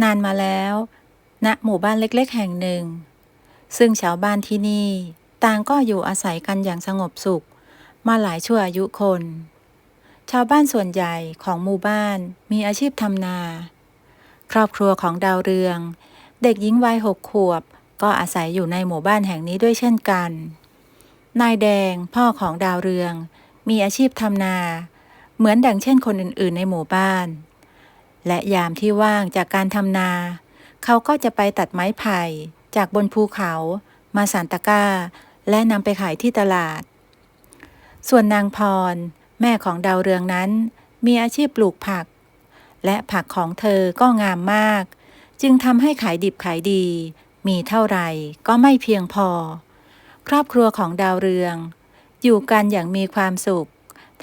นานมาแล้วณหมู่บ้านเล็กๆแห่งหนึ่งซึ่งชาวบ้านที่นี่ต่างก็อยู่อาศัยกันอย่างสงบสุขมาหลายชั่วอายุคนชาวบ้านส่วนใหญ่ของหมู่บ้านมีอาชีพทำนาครอบครัวของดาวเรืองเด็กหญิงวัย6 ขวบก็อาศัยอยู่ในหมู่บ้านแห่งนี้ด้วยเช่นกันนายแดงพ่อของดาวเรืองมีอาชีพทำนาเหมือนดังเช่นคนอื่นๆในหมู่บ้านและยามที่ว่างจากการทำนาเขาก็จะไปตัดไม้ไผ่จากบนภูเขามาสานตะกร้าและนำไปขายที่ตลาดส่วนนางพรแม่ของดาวเรืองนั้นมีอาชีพปลูกผักและผักของเธอก็งามมากจึงทำให้ขายดิบขายดีมีเท่าไหร่ก็ไม่เพียงพอครอบครัวของดาวเรืองอยู่กันอย่างมีความสุข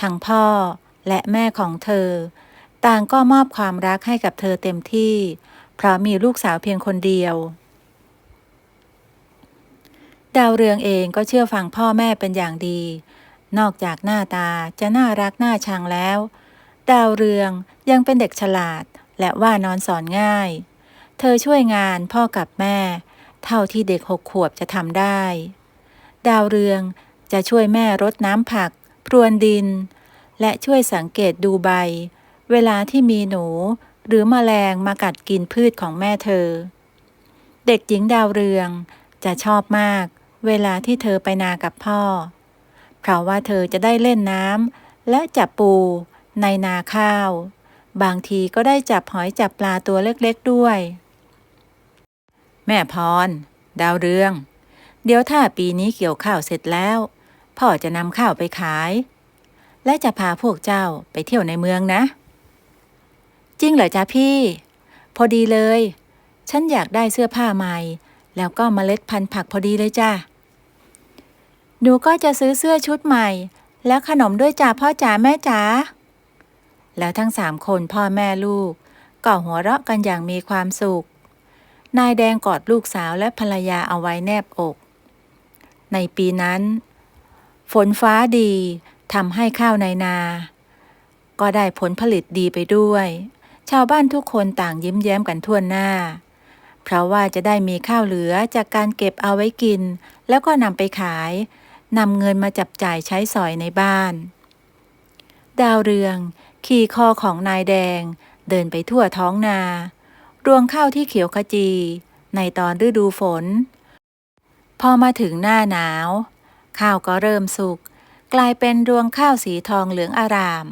ทั้งพ่อและแม่ของเธอต่างก็มอบความรักให้กับเธอเต็มที่เพราะมีลูกสาวเพียงคนเดียวดาวเรืองเองก็เชื่อฟังพ่อแม่เป็นอย่างดีนอกจากหน้าตาจะน่ารักน่าชังแล้วดาวเรืองยังเป็นเด็กฉลาดและว่านอนสอนง่ายเธอช่วยงานพ่อกับแม่เท่าที่เด็ก6 ขวบจะทำได้ดาวเรืองจะช่วยแม่รดน้ำผักพรวนดินและช่วยสังเกตดูใบเวลาที่มีหนูหรือแมลงมากัดกินพืชของแม่เธอเด็กหญิงดาวเรืองจะชอบมากเวลาที่เธอไปนากับพ่อเพราะว่าเธอจะได้เล่นน้ำและจับปูในนาข้าวบางทีก็ได้จับหอยจับปลาตัวเล็กๆด้วยแม่พรดาวเรืองเดี๋ยวถ้าปีนี้เกี่ยวข้าวเสร็จแล้วพ่อจะนำข้าวไปขายและจะพาพวกเจ้าไปเที่ยวในเมืองนะจริงเหรอจ๊ะพี่พอดีเลยฉันอยากได้เสื้อผ้าใหม่แล้วก็เมล็ดพันธุ์ผักพอดีเลยจ้ะหนูก็จะซื้อเสื้อชุดใหม่แล้วขนมด้วยจ้ะพ่อจ๋าแม่จ๋าแล้วทั้ง3 คนพ่อแม่ลูกก็หัวเราะกันอย่างมีความสุขนายแดงกอดลูกสาวและภรรยาเอาไว้แนบอกในปีนั้นฝนฟ้าดีทำให้ข้าวในนาก็ได้ผลผลิตดีไปด้วยชาวบ้านทุกคนต่างยิ้มแย้มกันทั่วหน้าเพราะว่าจะได้มีข้าวเหลือจากการเก็บเอาไว้กินแล้วก็นำไปขายนำเงินมาจับจ่ายใช้สอยในบ้านดาวเรืองขี่คอของนายแดงเดินไปทั่วท้องนารวงข้าวที่เขียวขจีในตอนฤดูฝนพอมาถึงหน้าหนาวข้าวก็เริ่มสุกกลายเป็นรวงข้าวสีทองเหลืองอาราม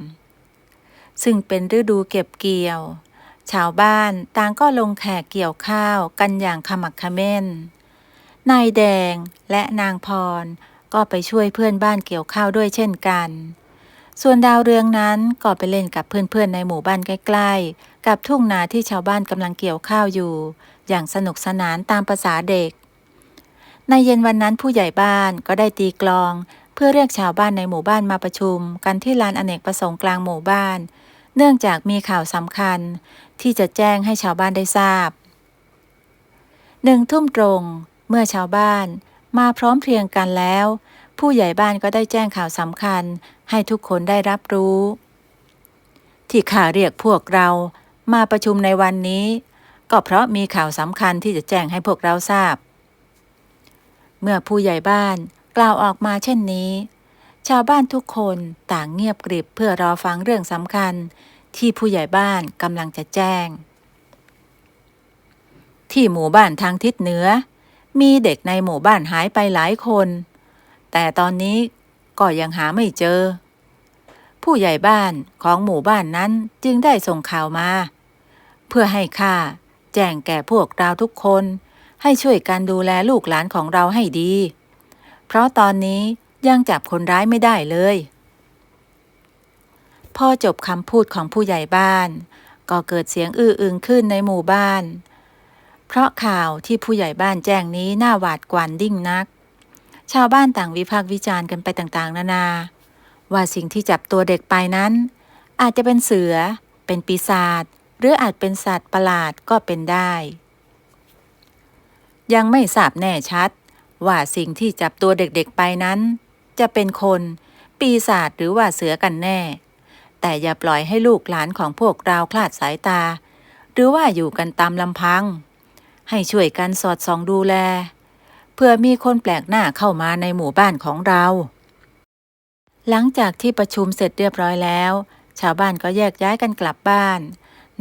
ซึ่งเป็นฤดูเก็บเกี่ยวชาวบ้านต่างก็ลงแขกเกี่ยวข้าวกันอย่างขมักเขม้นนายแดงและนางพรก็ไปช่วยเพื่อนบ้านเกี่ยวข้าวด้วยเช่นกันส่วนดาวเรืองนั้นก็ไปเล่นกับเพื่อนๆในหมู่บ้านใกล้ๆกับทุ่งนาที่ชาวบ้านกำลังเกี่ยวข้าวอยู่อย่างสนุกสนานตามประสาเด็กในเย็นวันนั้นผู้ใหญ่บ้านก็ได้ตีกลองเพื่อเรียกชาวบ้านในหมู่บ้านมาประชุมกันที่ลานอเนกประสงค์กลางหมู่บ้านเนื่องจากมีข่าวสำคัญที่จะแจ้งให้ชาวบ้านได้ทราบ1 ทุ่มตรงเมื่อชาวบ้านมาพร้อมเพรียงกันแล้วผู้ใหญ่บ้านก็ได้แจ้งข่าวสำคัญให้ทุกคนได้รับรู้ที่ข้าเรียกพวกเรามาประชุมในวันนี้ก็เพราะมีข่าวสำคัญที่จะแจ้งให้พวกเราทราบเมื่อผู้ใหญ่บ้านกล่าวออกมาเช่นนี้ชาวบ้านทุกคนต่างเงียบกริบเพื่อรอฟังเรื่องสำคัญที่ผู้ใหญ่บ้านกำลังจะแจ้งที่หมู่บ้านทางทิศเหนือมีเด็กในหมู่บ้านหายไปหลายคนแต่ตอนนี้ก็ยังหาไม่เจอผู้ใหญ่บ้านของหมู่บ้านนั้นจึงได้ส่งข่าวมาเพื่อให้ข้าแจ้งแก่พวกเราทุกคนให้ช่วยกันดูแลลูกหลานของเราให้ดีเพราะตอนนี้ยังจับคนร้ายไม่ได้เลยพอจบคำพูดของผู้ใหญ่บ้านก็เกิดเสียงอื้ออึงขึ้นในหมู่บ้านเพราะข่าวที่ผู้ใหญ่บ้านแจ้งนี้น่าหวาดกวั่นยิ่งนักชาวบ้านต่างวิพากษ์วิจารณ์กันไปต่างๆนานาว่าสิ่งที่จับตัวเด็กไปนั้นอาจจะเป็นเสือเป็นปีศาจหรืออาจเป็นสัตว์ประหลาดก็เป็นได้ยังไม่ทราบแน่ชัดว่าสิ่งที่จับตัวเด็กๆไปนั้นจะเป็นคนปีศาจหรือว่าเสือกันแน่แต่อย่าปล่อยให้ลูกหลานของพวกเราคลาดสายตา รือว่าอยู่กันตามลำพังให้ช่วยกันสอดส่องดูแลเพื่อมีคนแปลกหน้าเข้ามาในหมู่บ้านของเราหลังจากที่ประชุมเสร็จเรียบร้อยแล้วชาวบ้านก็แยกย้ายกันกลับบ้าน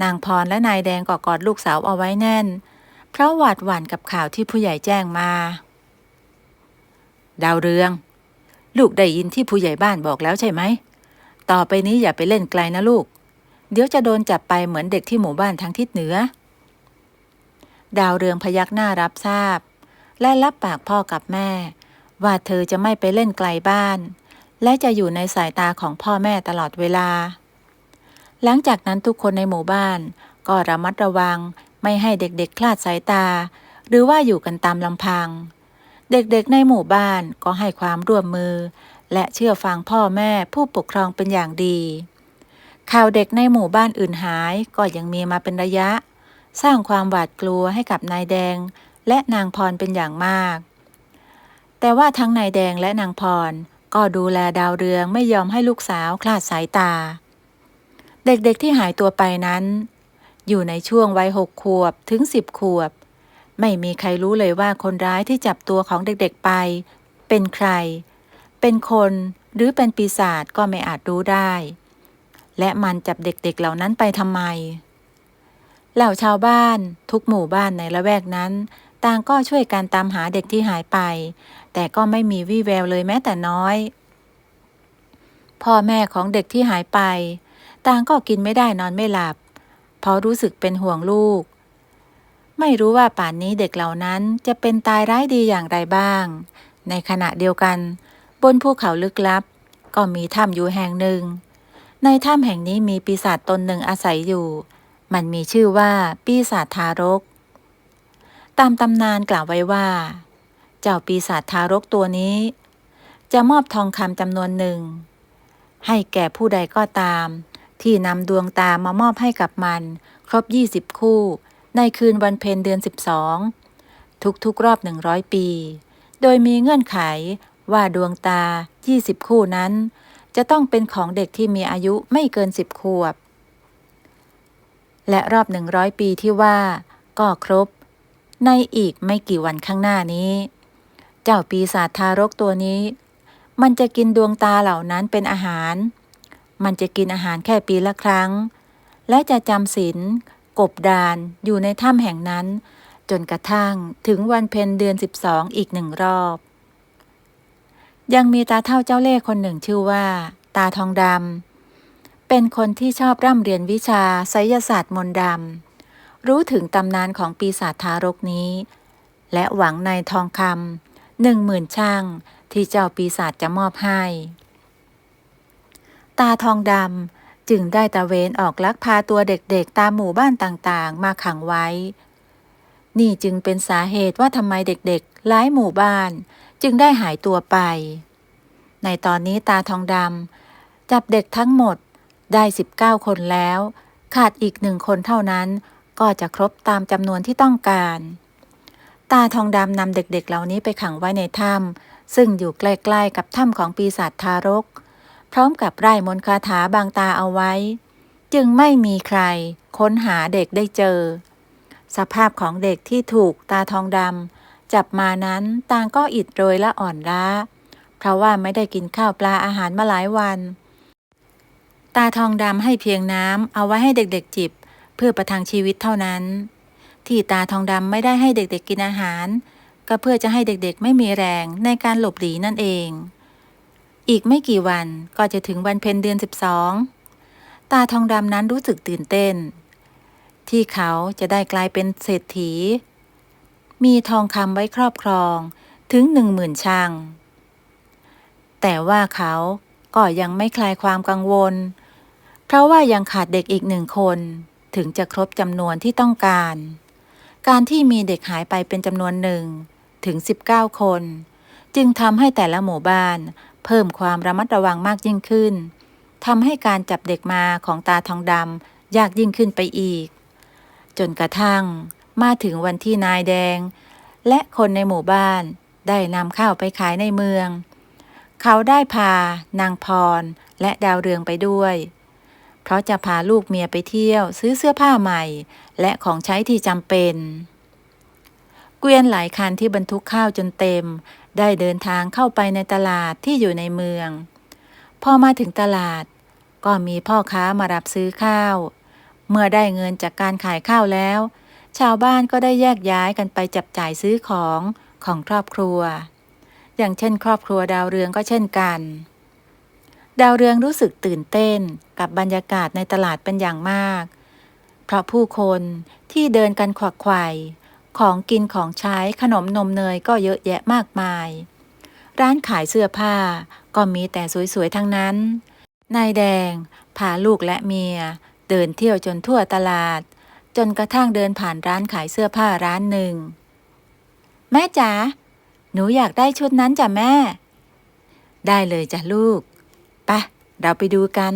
นางพรและนายแดงก็กอดลูกสาวเอาไว้แน่นเพราะหวาดหวั่นกับข่าวที่ผู้ใหญ่แจ้งมาดาวเรืองลูกได้ยินที่ผู้ใหญ่บ้านบอกแล้วใช่ไหมต่อไปนี้อย่าไปเล่นไกลนะลูกเดี๋ยวจะโดนจับไปเหมือนเด็กที่หมู่บ้านทางทิศเหนือดาวเรืองพยักหน้ารับทราบและรับปากพ่อกับแม่ว่าเธอจะไม่ไปเล่นไกลบ้านและจะอยู่ในสายตาของพ่อแม่ตลอดเวลาหลังจากนั้นทุกคนในหมู่บ้านก็ระมัดระวังไม่ให้เด็กๆคลาดสายตาหรือว่าอยู่กันตามลำพังเด็กๆในหมู่บ้านก็ให้ความร่วมมือและเชื่อฟังพ่อแม่ผู้ปกครองเป็นอย่างดีข่าวเด็กในหมู่บ้านอื่นหายก็ยังมีมาเป็นระยะสร้างความหวาดกลัวให้กับนายแดงและนางพรเป็นอย่างมากแต่ว่าทั้งนายแดงและนางพรก็ดูแลดาวเรืองไม่ยอมให้ลูกสาวคลาดสายตาเด็กๆที่หายตัวไปนั้นอยู่ในช่วงวัย6 ขวบถึง10 ขวบไม่มีใครรู้เลยว่าคนร้ายที่จับตัวของเด็กๆไปเป็นใครเป็นคนหรือเป็นปีศาจก็ไม่อาจรู้ได้และมันจับเด็กๆเหล่านั้นไปทำไมเหล่าชาวบ้านทุกหมู่บ้านในละแวกนั้นต่างก็ช่วยกันตามหาเด็กที่หายไปแต่ก็ไม่มีวี่แววเลยแม้แต่น้อยพ่อแม่ของเด็กที่หายไปต่างก็กินไม่ได้นอนไม่หลับเพราะรู้สึกเป็นห่วงลูกไม่รู้ว่าป่านนี้เด็กเหล่านั้นจะเป็นตายร้ายดีอย่างไรบ้างในขณะเดียวกันบนภูเขาลึกลับก็มีถ้ำอยู่แห่งหนึ่งในถ้ำแห่งนี้มีปีศาจตนหนึ่งอาศัยอยู่มันมีชื่อว่าปีศาจทารกตามตำนานกล่าวไว้ว่าเจ้าปีศาจทารกตัวนี้จะมอบทองคำจำนวนหนึ่งให้แก่ผู้ใดก็ตามที่นำดวงตามามอบให้กับมันครบ20 คู่ในคืนวันเพ็ญเดือน12ทุกๆรอบ100 ปีโดยมีเงื่อนไขว่าดวงตา20 คู่นั้นจะต้องเป็นของเด็กที่มีอายุไม่เกิน10 ขวบและรอบ100 ปีที่ว่าก็ครบในอีกไม่กี่วันข้างหน้านี้เจ้าปีศาจทารกตัวนี้มันจะกินดวงตาเหล่านั้นเป็นอาหารมันจะกินอาหารแค่ปีละครั้งและจะจำศีลกบดานอยู่ในถ้ำแห่งนั้นจนกระทั่งถึงวันเพ็ญเดือน12อีก1 รอบยังมีตาเฒ่าเจ้าเล่ห์คนหนึ่งชื่อว่าตาทองดำเป็นคนที่ชอบร่ำเรียนวิชาไสยศาสตร์มนต์ดำรู้ถึงตำนานของปีศาจทารกนี้และหวังในทองคำ10,000 ช่างที่เจ้าปีศาจจะมอบให้ตาทองดำจึงได้ตระเวนออกลักพาตัวเด็กๆตามหมู่บ้านต่างๆมาขังไว้นี่จึงเป็นสาเหตุว่าทำไมเด็กๆหลายหมู่บ้านจึงได้หายตัวไปในตอนนี้ตาทองดำจับเด็กทั้งหมดได้19 คนแล้วขาดอีก1 คนเท่านั้นก็จะครบตามจำนวนที่ต้องการตาทองดำนำเด็กๆเหล่านี้ไปขังไว้ในถ้ำซึ่งอยู่ใกล้ๆกับถ้ำของปีศาจทารกพร้อมกับไร้มนต์คาถาบางตาเอาไว้จึงไม่มีใครค้นหาเด็กได้เจอสภาพของเด็กที่ถูกตาทองดำจับมานั้นต่างก็อิดโรยและอ่อนล้าเพราะว่าไม่ได้กินข้าวปลาอาหารมาหลายวันตาทองดำให้เพียงน้ำเอาไว้ให้เด็กๆจิบเพื่อประทังชีวิตเท่านั้นที่ตาทองดำไม่ได้ให้เด็กๆกินอาหารก็เพื่อจะให้เด็กๆไม่มีแรงในการหลบหลีนั่นเองอีกไม่กี่วันก็จะถึงวันเพ็ญเดือน12ตาทองดำนั้นรู้สึกตื่นเต้นที่เขาจะได้กลายเป็นเศรษฐีมีทองคำไว้ครอบครองถึง10,000 ช่างแต่ว่าเขาก็ยังไม่คลายความกังวลเพราะว่ายังขาดเด็กอีก1 คนถึงจะครบจำนวนที่ต้องการที่มีเด็กหายไปเป็นจำนวน1ถึง19 คนจึงทำให้แต่ละหมู่บ้านเพิ่มความระมัดระวังมากยิ่งขึ้นทำให้การจับเด็กมาของตาทองดำยากยิ่งขึ้นไปอีกจนกระทั่งมาถึงวันที่นายแดงและคนในหมู่บ้านได้นำข้าวไปขายในเมืองเขาได้พานางพรและดาวเรืองไปด้วย เพราะจะพาลูกเมียไปเที่ยวซื้อเสื้อผ้าใหม่และของใช้ที่จำเป็นเกวียนหลายคันที่บรรทุกข้าวจนเต็มได้เดินทางเข้าไปในตลาดที่อยู่ในเมืองพอมาถึงตลาดก็มีพ่อค้ามารับซื้อข้าวเมื่อได้เงินจากการขายข้าวแล้วชาวบ้านก็ได้แยกย้ายกันไปจับจ่ายซื้อของครอบครัวอย่างเช่นครอบครัวดาวเรืองก็เช่นกันดาวเรืองรู้สึกตื่นเต้นกับบรรยากาศในตลาดเป็นอย่างมากเพราะผู้คนที่เดินกันขวักไขว่ของกินของใช้ขนมนมเนยก็เยอะแยะมากมายร้านขายเสื้อผ้าก็มีแต่สวยๆทั้งนั้นนายแดงพาลูกและเมียเดินเที่ยวจนทั่วตลาดจนกระทั่งเดินผ่านร้านขายเสื้อผ้าร้านหนึ่งแม่จ๋าหนูอยากได้ชุดนั้นจ้ะแม่ได้เลยจ้ะลูกไปเราไปดูกัน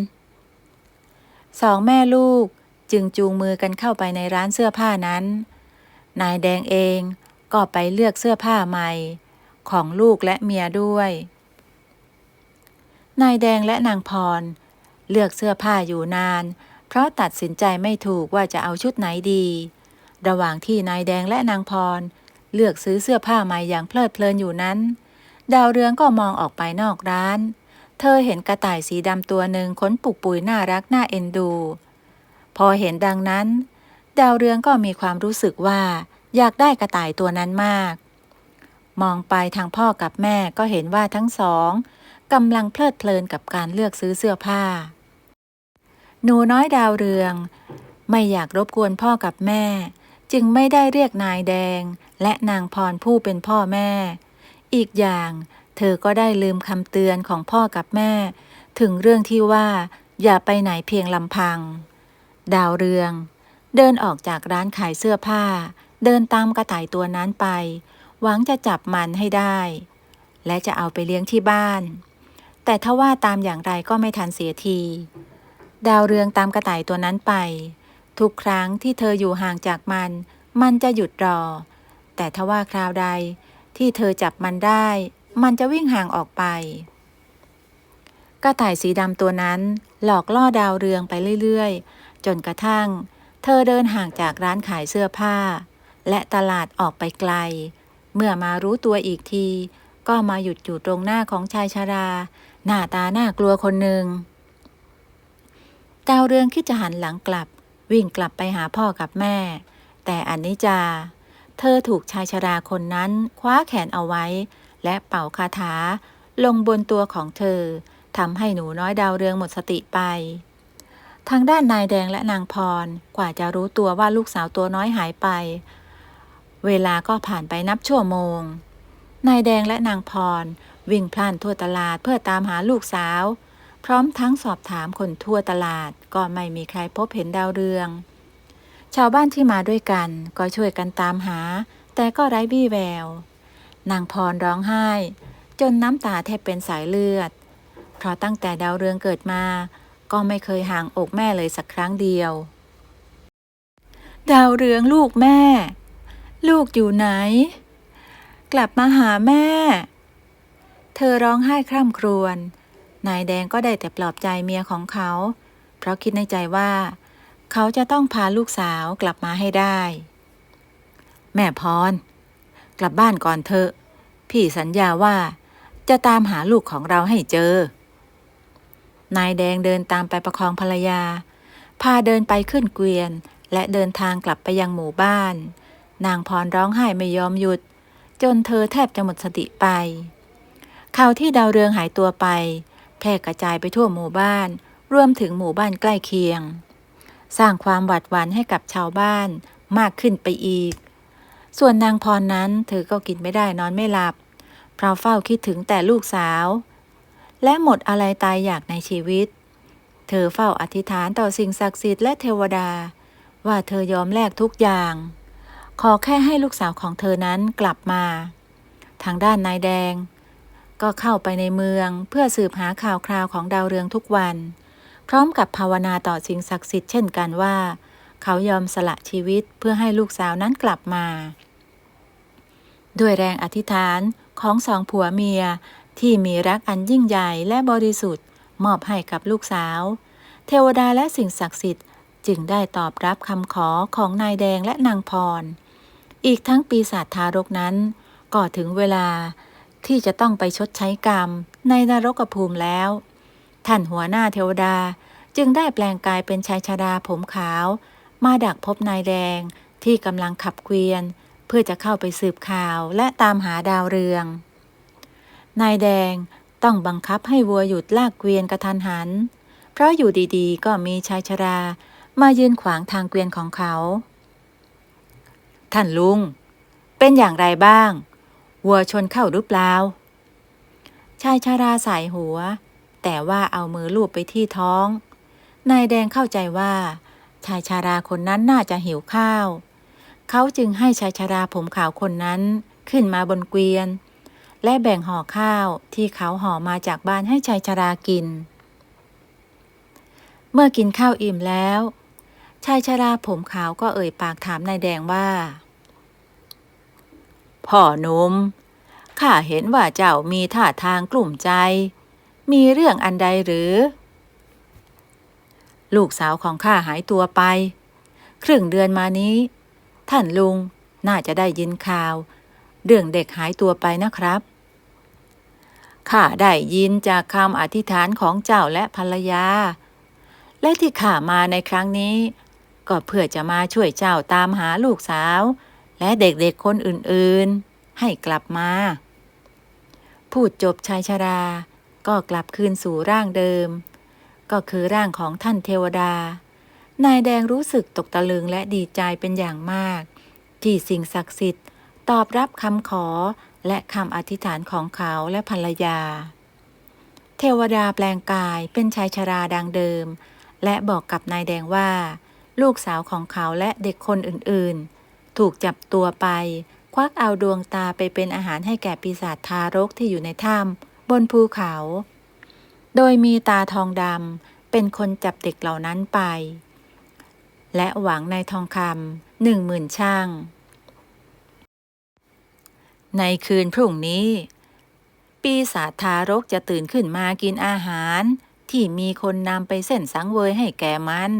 สองแม่ลูกจึงจูงมือกันเข้าไปในร้านเสื้อผ้านั้นนายแดงเองก็ไปเลือกเสื้อผ้าใหม่ของลูกและเมียด้วยนายแดงและนางพรเลือกเสื้อผ้าอยู่นานเพราะตัดสินใจไม่ถูกว่าจะเอาชุดไหนดีระหว่างที่นายแดงและนางพรเลือกซื้อเสื้อผ้าใหม่อย่างเพลิดเพลินอยู่นั้นดาวเรืองก็มองออกไปนอกร้านเธอเห็นกระต่ายสีดำตัวหนึ่งขนปุกปุยน่ารักน่าเอ็นดูพอเห็นดังนั้นดาวเรืองก็มีความรู้สึกว่าอยากได้กระต่ายตัวนั้นมากมองไปทางพ่อกับแม่ก็เห็นว่าทั้งสองกำลังเพลิดเพลินกับการเลือกซื้อเสื้อผ้าหนูน้อยดาวเรืองไม่อยากรบกวนพ่อกับแม่จึงไม่ได้เรียกนายแดงและนางพรผู้เป็นพ่อแม่อีกอย่างเธอก็ได้ลืมคำเตือนของพ่อกับแม่ถึงเรื่องที่ว่าอย่าไปไหนเพียงลำพังดาวเรืองเดินออกจากร้านขายเสื้อผ้าเดินตามกระต่ายตัวนั้นไปหวังจะจับมันให้ได้และจะเอาไปเลี้ยงที่บ้านแต่ทว่าตามอย่างไรก็ไม่ทันเสียทีดาวเรืองตามกระต่ายตัวนั้นไปทุกครั้งที่เธออยู่ห่างจากมันจะหยุดรอแต่ทว่าคราวใดที่เธอจับมันได้มันจะวิ่งห่างออกไปกระต่ายสีดำตัวนั้นหลอกล่อดาวเรืองไปเรื่อยๆจนกระทั่งเธอเดินห่างจากร้านขายเสื้อผ้าและตลาดออกไปไกลเมื่อมารู้ตัวอีกทีก็มาหยุดอยู่ตรงหน้าของชายชราหน้าตาน่ากลัวคนหนึ่งดาวเรืองคิดจะหันหลังกลับวิ่งกลับไปหาพ่อกับแม่แต่อนิจจาเธอถูกชายชราคนนั้นคว้าแขนเอาไว้และเป่าคาถาลงบนตัวของเธอทำให้หนูน้อยดาวเรืองหมดสติไปทางด้านนายแดงและนางพรกว่าจะรู้ตัวว่าลูกสาวตัวน้อยหายไปเวลาก็ผ่านไปนับชั่วโมงนายแดงและนางพรวิ่งพล่านทั่วตลาดเพื่อตามหาลูกสาวพร้อมทั้งสอบถามคนทั่วตลาดก็ไม่มีใครพบเห็นดาวเรืองชาวบ้านที่มาด้วยกันก็ช่วยกันตามหาแต่ก็ไร้วี่แววนางพรร้องไห้จนน้ำตาแทบเป็นสายเลือดเพราะตั้งแต่ดาวเรืองเกิดมาก็ไม่เคยห่างอกแม่เลยสักครั้งเดียวดาวเรืองลูกแม่ลูกอยู่ไหนกลับมาหาแม่เธอร้องไห้คร่ำครวญนายแดงก็ได้แต่ปลอบใจเมียของเขาเพราะคิดในใจว่าเขาจะต้องพาลูกสาวกลับมาให้ได้แม่พรกลับบ้านก่อนเถอะพี่สัญญาว่าจะตามหาลูกของเราให้เจอนายแดงเดินตามไปประคองภรรยาพาเดินไปขึ้นเกวียนและเดินทางกลับไปยังหมู่บ้านนางพรร้องไห้ไม่ยอมหยุดจนเธอแทบจะหมดสติไปข่าวที่ดาวเรืองหายตัวไปแพร่กระจายไปทั่วหมู่บ้านรวมถึงหมู่บ้านใกล้เคียงสร้างความหวาดหวั่นให้กับชาวบ้านมากขึ้นไปอีกส่วนนางพรนั้นเธอก็กินไม่ได้นอนไม่หลับเพราะเฝ้าคิดถึงแต่ลูกสาวและหมดอะไรตายอยากในชีวิตเธอเฝ้าอธิษฐานต่อสิ่งศักดิ์สิทธิ์และเทวดาว่าเธอยอมแลกทุกอย่างขอแค่ให้ลูกสาวของเธอนั้นกลับมาทางด้านนายแดงก็เข้าไปในเมืองเพื่อสืบหาข่าวคราวของดาวเรืองทุกวันพร้อมกับภาวนาต่อสิ่งศักดิ์สิทธิ์เช่นกันว่าเขายอมสละชีวิตเพื่อให้ลูกสาวนั้นกลับมาด้วยแรงอธิษฐานของสองผัวเมียที่มีรักอันยิ่งใหญ่และบริสุทธิ์มอบให้กับลูกสาวเ เทวดาและสิ่งศักดิ์สิทธิ์จึงได้ตอบรับคำขอของนายแดงและนางพรอีกทั้งปีศาจทารกนั้นก็ถึงเวลาที่จะต้องไปชดใช้กรรมในนรกภูมิแล้วท่านหัวหน้าเทวดาจึงได้แปลงกายเป็นชายชราผมขาวมาดักพบนายแดงที่กำลังขับเกวียนเพื่อจะเข้าไปสืบข่าวและตามหาดาวเรืองนายแดงต้องบังคับให้วัวหยุดลากเกวียนกระทันหันเพราะอยู่ดีๆก็มีชายชรามายืนขวางทางเกวียนของเขาท่านลุงเป็นอย่างไรบ้างวัวชนเข้าหรือเปล่าชายชราสายหัวแต่ว่าเอามือลูบไปที่ท้องนายแดงเข้าใจว่าชายชราคนนั้นน่าจะหิวข้าวเขาจึงให้ชายชราผมขาวคนนั้นขึ้นมาบนเกวียนและแบ่งห่อข้าวที่เขาห่อมาจากบ้านให้ชายชรากินเมื่อกินข้าวอิ่มแล้วชายชราผมขาวก็เอ่ยปากถามนายแดงว่าพ่อหนุ่มข้าเห็นว่าเจ้ามีท่าทางกลุ่มใจมีเรื่องอันใดหรือลูกสาวของข้าหายตัวไปครึ่งเดือนมานี้ท่านลุงน่าจะได้ยินข่าวเรื่องเด็กหายตัวไปนะครับข้าได้ยินจากคำอธิษฐานของเจ้าและภรรยาและที่ข้ามาในครั้งนี้ก็เพื่อจะมาช่วยเจ้าตามหาลูกสาวและเด็กๆคนอื่นๆให้กลับมาพูดจบชายชราก็กลับคืนสู่ร่างเดิมก็คือร่างของท่านเทวดานายแดงรู้สึกตกตะลึงและดีใจเป็นอย่างมากที่สิ่งศักดิ์สิทธิ์ตอบรับคำขอและคำอธิษฐานของเขาและภรรยาเทวดาแปลงกายเป็นชายชราดังเดิมและบอกกับนายแดงว่าลูกสาวของเขาและเด็กคนอื่นๆถูกจับตัวไปควักเอาดวงตาไปเป็นอาหารให้แก่ปีศาจทารกที่อยู่ในถ้ำบนภูเขาโดยมีตาทองดำเป็นคนจับเด็กเหล่านั้นไปและหวังในทองคำ10,000 ช่างในคืนพรุ่งนี้ปีศาจทารกจะตื่นขึ้นมากินอาหารที่มีคนนำไปเส้นสังเวยให้แก่มัน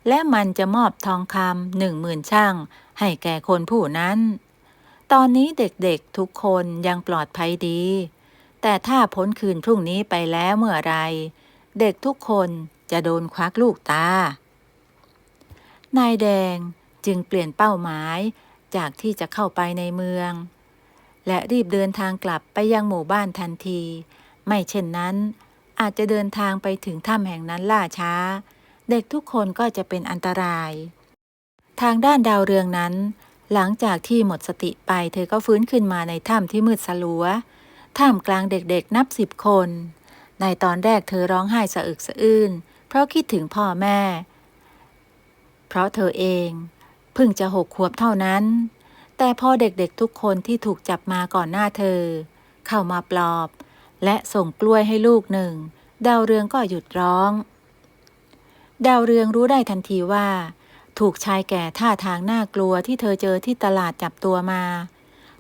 และมันจะมอบทองคำ10,000 ช่างให้แก่คนผู้นั้นตอนนี้เด็กๆทุกคนยังปลอดภัยดีแต่ถ้าพ้นคืนพรุ่งนี้ไปแล้วเมื่อไรเด็กทุกคนจะโดนควักลูกตานายแดงจึงเปลี่ยนเป้าหมายจากที่จะเข้าไปในเมืองและรีบเดินทางกลับไปยังหมู่บ้านทันทีไม่เช่นนั้นอาจจะเดินทางไปถึงถ้ำแห่งนั้นล่าช้าเด็กทุกคนก็จะเป็นอันตรายทางด้านดาวเรืองนั้นหลังจากที่หมดสติไปเธอก็ฟื้นขึ้นมาในถ้ำที่มืดสลัวท่ามกลางเด็กๆนับ10 คนในตอนแรกเธอร้องไห้สะอึกสะอื้นเพราะคิดถึงพ่อแม่เพราะเธอเองเพิ่งจะ6 ขวบเท่านั้นแต่พอเด็กๆทุกคนที่ถูกจับมาก่อนหน้าเธอเข้ามาปลอบและส่งกล้วยให้ลูกหนึ่งดาวเรืองก็หยุดร้องดาวเรืองรู้ได้ทันทีว่าถูกชายแก่ท่าทางน่ากลัวที่เธอเจอที่ตลาดจับตัวมา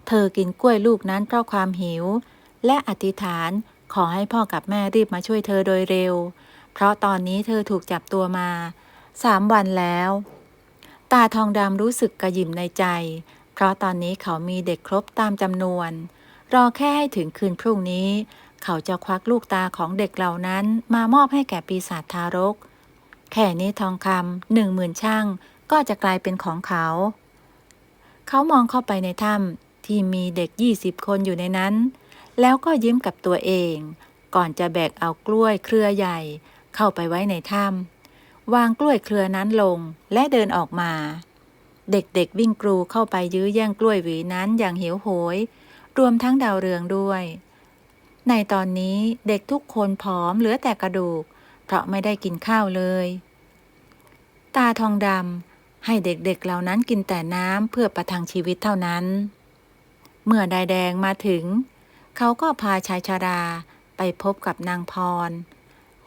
เธอกินกล้วยลูกนั้นเพราะความหิวและอธิษฐานขอให้พ่อกับแม่รีบมาช่วยเธอโดยเร็วเพราะตอนนี้เธอถูกจับตัวมา3 วันแล้วตาทองดำรู้สึกกระหยิ่มในใจเพราะตอนนี้เขามีเด็กครบตามจำนวนรอแค่ให้ถึงคืนพรุ่งนี้เขาจะควักลูกตาของเด็กเหล่านั้นมามอบให้แก่ปีศาจทารกแค่นี้ทองคำ10,000 ช่างก็จะกลายเป็นของเขามองเข้าไปในถ้ำที่มีเด็ก20 คนอยู่ในนั้นแล้วก็ยิ้มกับตัวเองก่อนจะแบกเอากล้วยเครือใหญ่เข้าไปไว้ในถ้ำวางกล้วยเครือนั้นลงและเดินออกมาเด็กๆวิ่งกรูเข้าไปยื้อแย่งกล้วยหวีนั้นอย่างหิวโหยรวมทั้งดาวเรืองด้วยในตอนนี้เด็กทุกคนผอมเหลือแต่กระดูกเพราะไม่ได้กินข้าวเลยตาทองดำให้เด็กๆเหล่านั้นกินแต่น้ำเพื่อประทังชีวิตเท่านั้นเมื่อนายแดงมาถึงเขาก็พาชายชราไปพบกับนางพร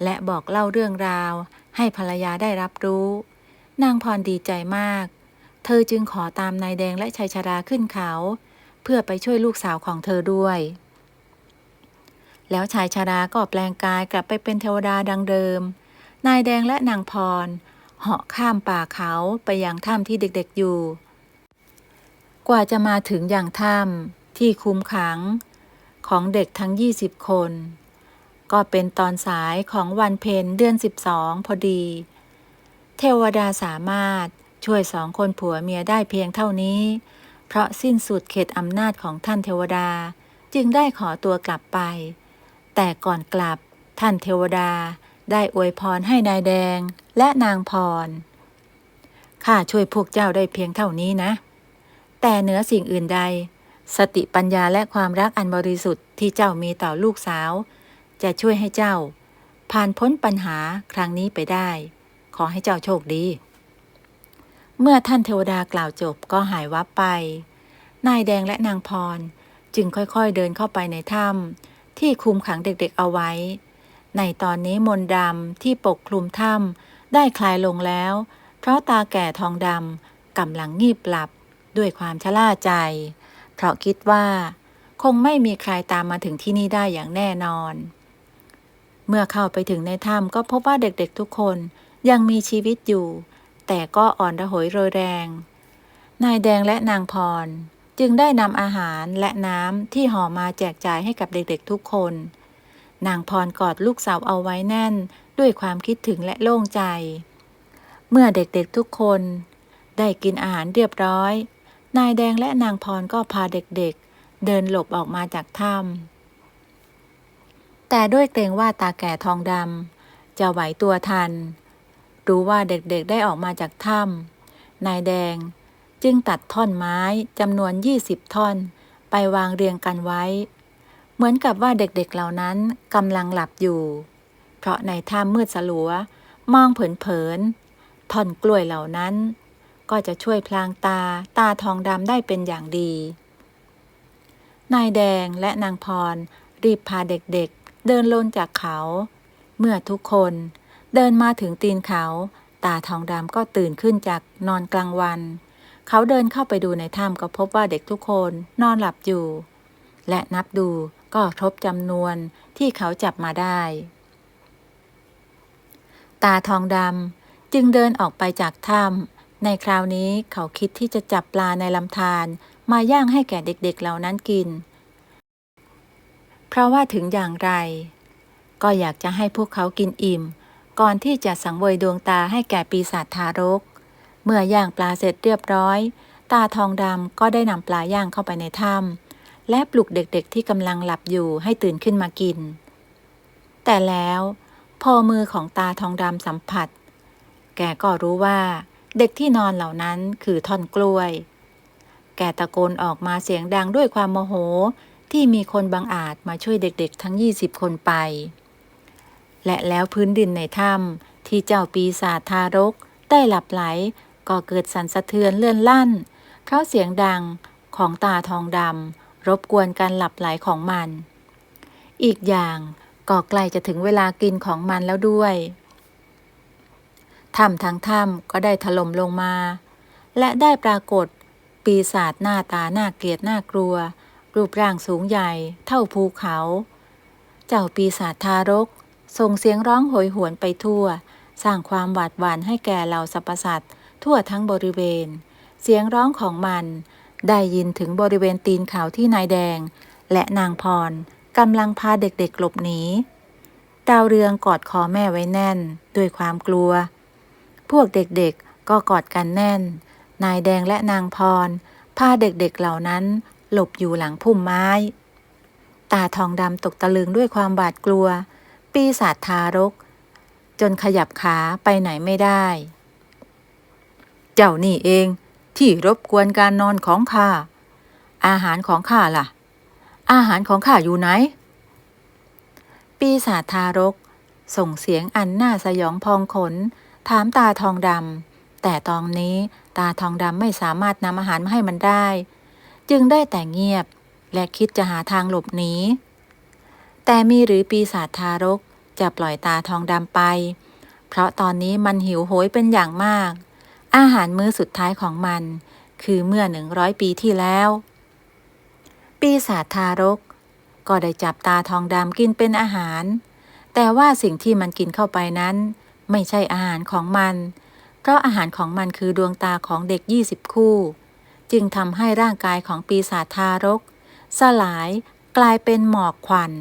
และบอกเล่าเรื่องราวให้ภรรยาได้รับรู้นางพรดีใจมากเธอจึงขอตามนายแดงและชายชราขึ้นเขาเพื่อไปช่วยลูกสาวของเธอด้วยแล้วชายชราก็แปลงกายกลับไปเป็นเทวดาดังเดิม นายแดงและนางพรเหาะข้ามป่าเขาไปยังถ้ำที่เด็กๆอยู่กว่าจะมาถึงอย่างถ้ำที่คุมขังของเด็กทั้ง20 คนก็เป็นตอนสายของวันเพ็ญเดือน12พอดีเทวดาสามารถช่วย2 คนผัวเมียได้เพียงเท่านี้เพราะสิ้นสุดเขตอำนาจของท่านเทวดาจึงได้ขอตัวกลับไปแต่ก่อนกลับท่านเทวดาได้อวยพรให้นายแดงและนางพรข้าช่วยพวกเจ้าได้เพียงเท่านี้นะแต่เหนือสิ่งอื่นใดสติปัญญาและความรักอันบริสุทธิ์ที่เจ้ามีต่อลูกสาวจะช่วยให้เจ้าผ่านพ้นปัญหาครั้งนี้ไปได้ขอให้เจ้าโชคดีเมื่อท่านเทวดากล่าวจบก็หายวับไปนายแดงและนางพรจึงค่อยๆเดินเข้าไปในถ้ำที่คุมขังเด็กๆเอาไว้ในตอนนี้มนต์ดำที่ปกคลุมถ้ำได้คลายลงแล้วเพราะตาแก่ทองดำกำลังงีบหลับด้วยความชะล่าใจเพราะคิดว่าคงไม่มีใครตามมาถึงที่นี่ได้อย่างแน่นอนเมื่อเข้าไปถึงในถ้ำก็พบว่าเด็กๆทุกคนยังมีชีวิตอยู่แต่ก็อ่อนระหยโรยแรงนายแดงและนางพรจึงได้นำอาหารและน้ำที่ห่อมาแจกจ่ายให้กับเด็กๆทุกคนนางพรกอดลูกสาวเอาไว้แน่นด้วยความคิดถึงและโล่งใจเมื่อเด็กๆทุกคนได้กินอาหารเรียบร้อยนายแดงและนางพรก็พาเด็กๆเดินหลบออกมาจากถ้ำแต่ด้วยเกรงว่าตาแก่ทองดำจะไหวตัวทันรู้ว่าเด็กๆได้ออกมาจากถ้ำนายแดงจึงตัดท่อนไม้จำนวน20 ท่อนไปวางเรียงกันไว้เหมือนกับว่าเด็กๆเหล่านั้นกำลังหลับอยู่เพราะในถ้ำมืดสลัวมองเผินๆท่อนกล้วยเหล่านั้นก็จะช่วยพลางตาทองดำได้เป็นอย่างดีนายแดงและนางพรรีบพาเด็กๆเดินลงจากเขาเมื่อทุกคนเดินมาถึงตีนเขาตาทองดำก็ตื่นขึ้นจากนอนกลางวันเขาเดินเข้าไปดูในถ้ำก็พบว่าเด็กทุกคนนอนหลับอยู่และนับดูก็ครบจำนวนที่เขาจับมาได้ตาทองดำจึงเดินออกไปจากถ้ำในคราวนี้เขาคิดที่จะจับปลาในลำธารมาย่างให้แก่เด็กๆเหล่านั้นกินเพราะว่าถึงอย่างไรก็อยากจะให้พวกเขากินอิ่มก่อนที่จะสังเวยดวงตาให้แก่ปีศาจทารกเมื่อย่างปลาเสร็จเรียบร้อยตาทองดำก็ได้นำปลาย่างเข้าไปในถ้ำและปลุกเด็กๆที่กำลังหลับอยู่ให้ตื่นขึ้นมากินแต่แล้วพอมือของตาทองดำสัมผัสแกก็รู้ว่าเด็กที่นอนเหล่านั้นคือท่อนกล้วยแกตะโกนออกมาเสียงดังด้วยความโมโหที่มีคนบังอาจมาช่วยเด็กๆทั้ง20 คนไปและแล้วพื้นดินในถ้ำที่เจ้าปีศาจทารกได้หลับไหลก็เกิดสั่นสะเทือนเลื่อนลั่นเพราะเสียงดังของตาทองดำรบกวนการหลับไหลของมันอีกอย่างก็ใกล้จะถึงเวลากินของมันแล้วด้วยถ้ำทั้งถ้ำก็ได้ถล่มลงมาและได้ปรากฏปีศาจหน้าตาน่าเกลียดน่ากลัวรูปร่างสูงใหญ่เท่าภูเขาเจ้าปีศาจทารกส่งเสียงร้องโหยหวนไปทั่วสร้างความหวาดหวั่นให้แก่เหล่าสรรพสัตว์ทั่วทั้งบริเวณเสียงร้องของมันได้ยินถึงบริเวณตีนเขาที่นายแดงและนางพรกำลังพาเด็กๆหลบหนีดาวเรืองกอดคอแม่ไว้แน่นด้วยความกลัวพวกเด็กๆก็กอดกันแน่นนายแดงและนางพรพาเด็กๆเหล่านั้นหลบอยู่หลังพุ่มไม้ตาทองดำตกตะลึงด้วยความบาดกลัวปีศาจทารกจนขยับขาไปไหนไม่ได้เจ้านี่เองที่รบกวนการนอนของข้าอาหารของข้าล่ะอาหารของข้าอยู่ไหนปีศาจทารกส่งเสียงอันน่าสยองพองขนถามตาทองดำแต่ตอนนี้ตาทองดำไม่สามารถนำอาหารมาให้มันได้จึงได้แต่เงียบและคิดจะหาทางหลบหนีแต่มีหรือปีศาจทารกจะปล่อยตาทองดำไปเพราะตอนนี้มันหิวโหยเป็นอย่างมากอาหารมื้อสุดท้ายของมันคือเมื่อ100 ปีที่แล้วปีศาจทารกก็ได้จับตาทองดำกินเป็นอาหารแต่ว่าสิ่งที่มันกินเข้าไปนั้น ไม่ใช่อาหารของมัน เพราะอาหารของมันคือดวงตาของเด็ก20 คู่ จึงทำให้ร่างกายของปีศาจทารกสลายกลายเป็นหมอกควัน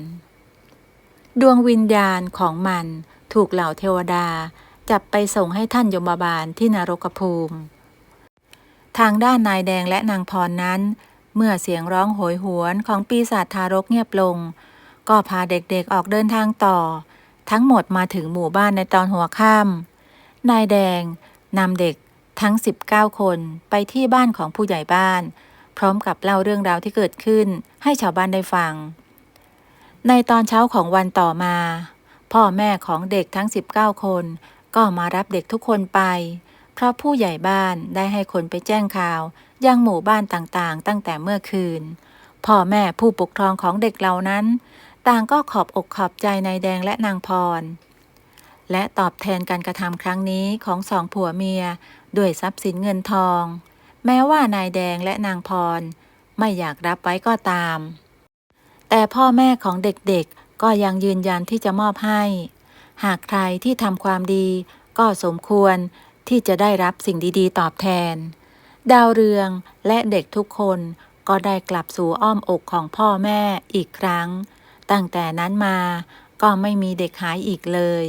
ดวงวิญญาณของมันถูกเหล่าเทวดาจับไปส่งให้ท่านยมบาลที่นรกภูมิทางด้านนายแดงและนางพรนั้นเมื่อเสียงร้องโหยหวนของปีศาจทารกเงียบลงก็พาเด็กๆออกเดินทางต่อทั้งหมดมาถึงหมู่บ้านในตอนหัวค่ำนายแดงนำเด็กทั้ง19 คนไปที่บ้านของผู้ใหญ่บ้านพร้อมกับเล่าเรื่องราวที่เกิดขึ้นให้ชาวบ้านได้ฟังในตอนเช้าของวันต่อมาพ่อแม่ของเด็กทั้ง19 คนก็มารับเด็กทุกคนไปเพราะผู้ใหญ่บ้านได้ให้คนไปแจ้งข่าวยังหมู่บ้านต่างๆตั้งแต่เมื่อคืนพ่อแม่ผู้ปกครองของเด็กเหล่านั้นต่างก็ขอบอกขอบใจนายแดงและนางพรและตอบแทนการกระทำครั้งนี้ของสองผัวเมียด้วยทรัพย์สินเงินทองแม้ว่านายแดงและนางพรไม่อยากรับไว้ก็ตามแต่พ่อแม่ของเด็กๆก็ยังยืนยันที่จะมอบให้หากใครที่ทำความดีก็สมควรที่จะได้รับสิ่งดีๆตอบแทนดาวเรืองและเด็กทุกคนก็ได้กลับสู่อ้อมอกของพ่อแม่อีกครั้งตั้งแต่นั้นมาก็ไม่มีเด็กหายอีกเลย